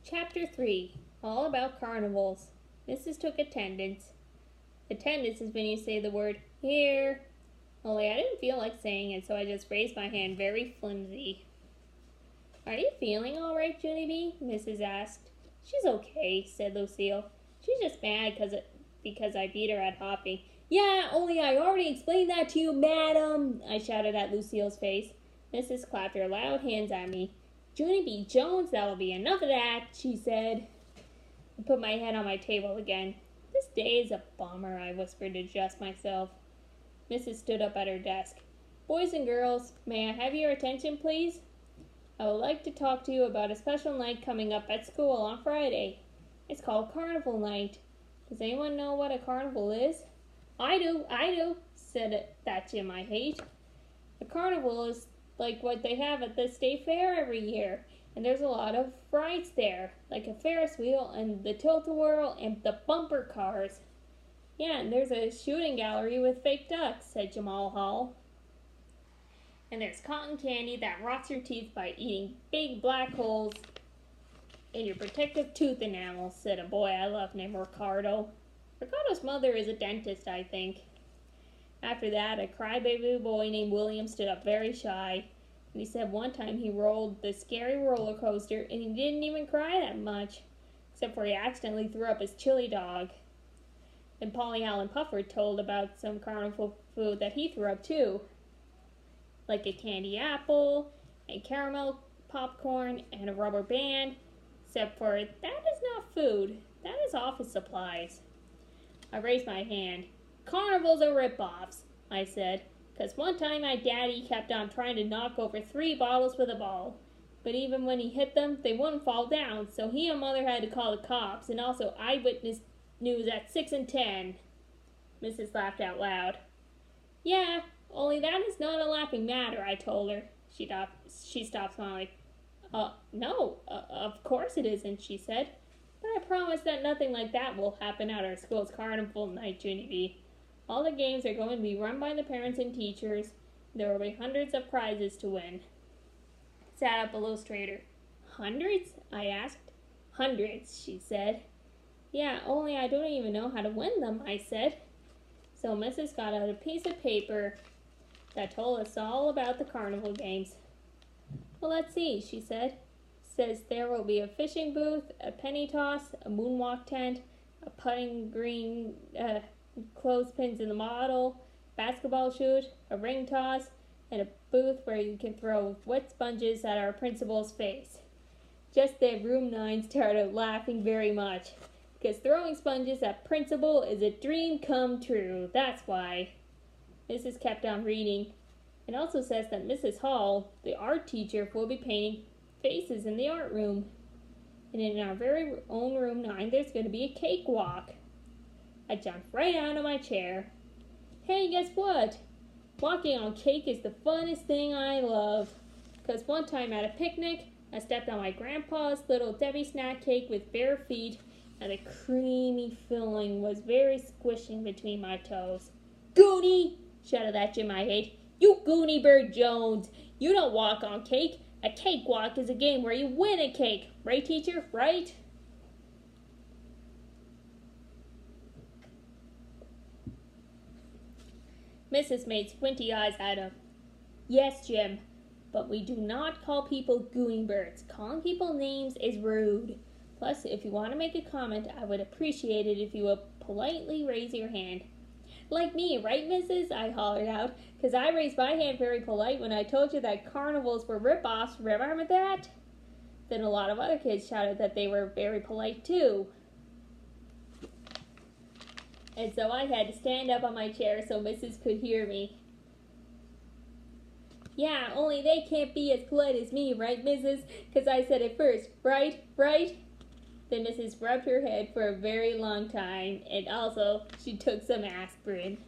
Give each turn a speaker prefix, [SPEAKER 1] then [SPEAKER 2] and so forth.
[SPEAKER 1] Chapter 3, All About Carnivals. Mrs. took attendance. Attendance is when you say the word here. Only I didn't feel like saying it, so I just raised my hand very flimsy. Are you feeling all right, Junie B? Mrs. asked. She's okay, said Lucille. She's just mad because I beat her at hopping. Yeah, only I already explained that to you, madam, I shouted at Lucille's face. Mrs. clapped her loud hands at me. Junie B. Jones, that'll be enough of that, she said. I put my head on my table again. This day is a bummer, I whispered to just myself. Mrs. stood up at her desk. Boys and girls, may I have your attention, please? I would like to talk to you about a special night coming up at school on Friday. It's called Carnival Night. Does anyone know what a carnival is? I do, said that Jim I hate. A carnival is like what they have at the state fair every year, and there's a lot of rides there, like a Ferris wheel and the tilt-a-whirl and the bumper cars. Yeah, and there's a shooting gallery with fake ducks, said Jamal Hall. And there's cotton candy that rots your teeth by eating big black holes in your protective tooth enamel, said a boy I love named Ricardo. Ricardo's mother is a dentist, I think. After that, a crybaby boy named William stood up very shy, and he said one time he rolled the scary roller coaster and he didn't even cry that much, except for he accidentally threw up his chili dog. And Polly Allen Puffer told about some carnival food that he threw up too, like a candy apple, and caramel popcorn, and a rubber band, except for that is not food, that is office supplies. I raised my hand. Carnivals are rip-offs, I said, because one time my daddy kept on trying to knock over 3 bottles with a ball, but even when he hit them, they wouldn't fall down, so he and Mother had to call the cops, and also eyewitness news at 6 and 10. Mrs. laughed out loud. Yeah, only that is not a laughing matter, I told her. She stopped smiling. No, of course it isn't, she said. But I promise that nothing like that will happen at our school's carnival night, Junie B. All the games are going to be run by the parents and teachers. There will be hundreds of prizes to win. Sat up a little straighter. Hundreds? I asked. Hundreds, she said. Yeah, only I don't even know how to win them, I said. So Mrs. got out a piece of paper that told us all about the carnival games. Well, let's see, she said. Says there will be a fishing booth, a penny toss, a moonwalk tent, a putting green, clothespins in the model, basketball shoot, a ring toss, and a booth where you can throw wet sponges at our principal's face. Just then room 9 started laughing very much, because throwing sponges at principal is a dream come true, that's why. Mrs. kept on reading. It also says that Mrs. Hall, the art teacher, will be painting faces in the art room. And in our very own room 9, there's going to be a cakewalk. I jumped right out of my chair. Hey, guess what? Walking on cake is the funnest thing I love. Because one time at a picnic, I stepped on my grandpa's little Debbie snack cake with bare feet, and the creamy filling was very squishing between my toes. Goonie! Shouted that Jim I hate. You Goonie Bird Jones! You don't walk on cake. A cakewalk is a game where you win a cake. Right, teacher? Right? Mrs. made squinty eyes at him. Yes, Jim, but we do not call people gooey birds. Calling people names is rude. Plus, if you want to make a comment, I would appreciate it if you would politely raise your hand. Like me, right, Mrs.? I hollered out, because I raised my hand very polite when I told you that carnivals were rip-offs. Remember that? Then a lot of other kids shouted that they were very polite, too. And so I had to stand up on my chair so Mrs. could hear me. Yeah, only they can't be as polite as me, right, Mrs.? Because I said it first. Right? Right? Then Mrs. rubbed her head for a very long time, and also she took some aspirin.